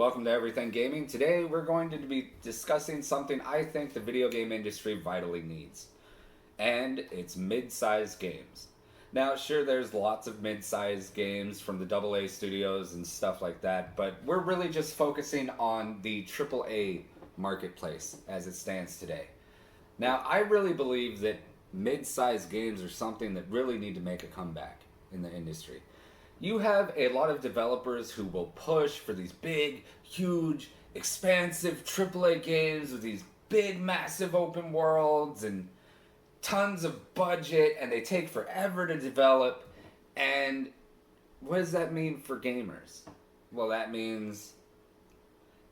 Welcome to Everything Gaming. Today we're going to be discussing something I think the video game industry vitally needs, and it's mid-sized games. Now, sure, there's lots of mid-sized games from the AA studios and stuff like that, but we're really just focusing on the AAA marketplace as it stands today. Now, I really believe that mid-sized games are something that really need to make a comeback in the industry. You have a lot of developers who will push for these big, huge, expansive AAA games with these big, massive open worlds and tons of budget, and they take forever to develop. And what does that mean for gamers? Well, that means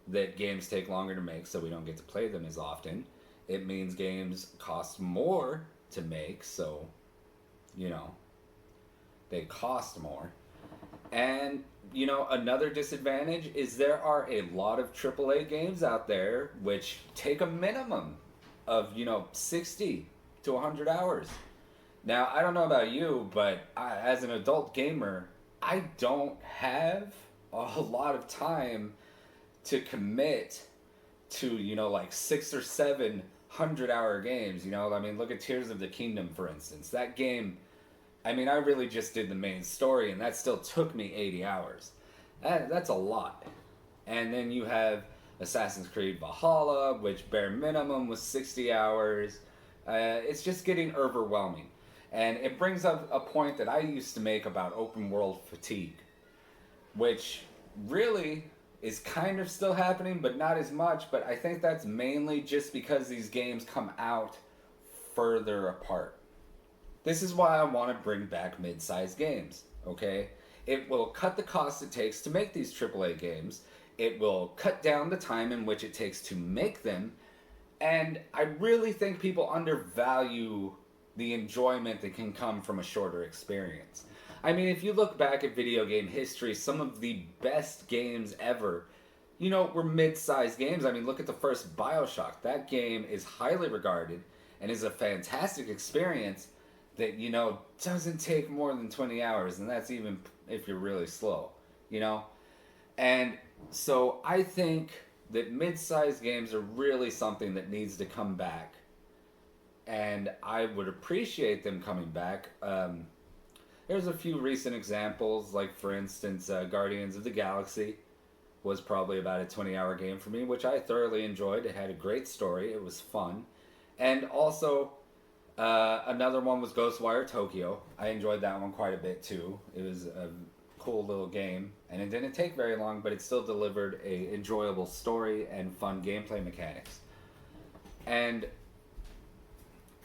that games take longer to make, so we don't get to play them as often. It means games cost more to make, so, they cost more. And, another disadvantage is there are a lot of AAA games out there which take a minimum of, 60 to 100 hours. Now, I don't know about you, but as an adult gamer, I don't have a lot of time to commit to, like 6 or 7 100-hour games. Look at Tears of the Kingdom, for instance. That game, I really just did the main story, and that still took me 80 hours. That's a lot. And then you have Assassin's Creed Valhalla, which bare minimum was 60 hours. It's just getting overwhelming. And it brings up a point that I used to make about open world fatigue, which really is kind of still happening, but not as much. But I think that's mainly just because these games come out further apart. This is why I want to bring back mid-sized games, okay? It will cut the cost it takes to make these AAA games. It will cut down the time in which it takes to make them. And I really think people undervalue the enjoyment that can come from a shorter experience. If you look back at video game history, some of the best games ever, were mid-sized games. Look at the first BioShock. That game is highly regarded and is a fantastic experience that, doesn't take more than 20 hours, and that's even if you're really slow, And so I think that mid-sized games are really something that needs to come back, and I would appreciate them coming back. There's a few recent examples, like for instance, Guardians of the Galaxy was probably about a 20-hour game for me, which I thoroughly enjoyed. It had a great story, it was fun, and also another one was Ghostwire Tokyo. I enjoyed that one quite a bit too. It was a cool little game, and it didn't take very long, but it still delivered a enjoyable story and fun gameplay mechanics. And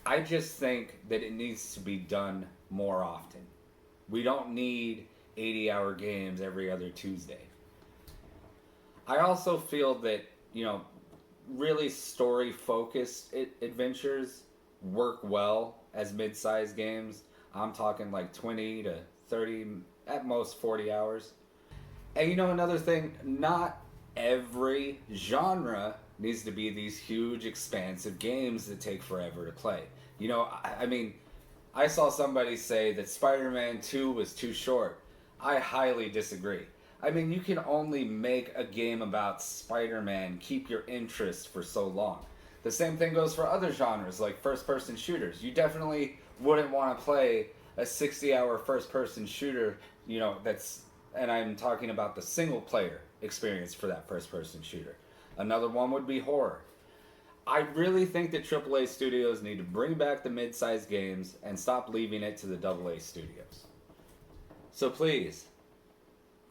I just think that it needs to be done more often. We don't need 80-hour games every other Tuesday. I also feel that, really story-focused adventures work well as mid-sized games. I'm talking like 20 to 30, at most 40 hours. And another thing, not every genre needs to be these huge, expansive games that take forever to play. I saw somebody say that Spider-Man 2 was too short. I highly disagree. You can only make a game about Spider-Man keep your interest for so long. The same thing goes for other genres like first-person shooters. You definitely wouldn't want to play a 60-hour first-person shooter, and I'm talking about the single-player experience for that first-person shooter. Another one would be horror. I really think that AAA studios need to bring back the mid-sized games and stop leaving it to the AA studios. So please,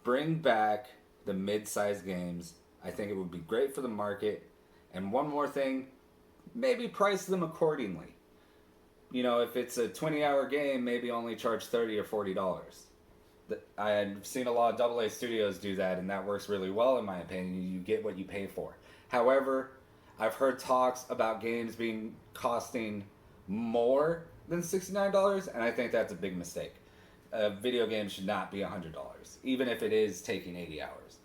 bring back the mid-sized games. I think it would be great for the market. And one more thing, maybe price them accordingly. If it's a 20-hour game, maybe only charge $30 or $40. I've seen a lot of AA studios do that, and that works really well in my opinion. You get what you pay for. However, I've heard talks about games costing more than $69, and I think that's a big mistake. A video game should not be $100, even if it is taking 80 hours.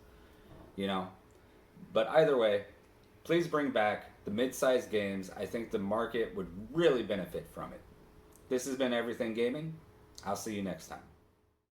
But either way, please bring back the mid-sized games. I think the market would really benefit from it. This has been Everything Gaming. I'll see you next time.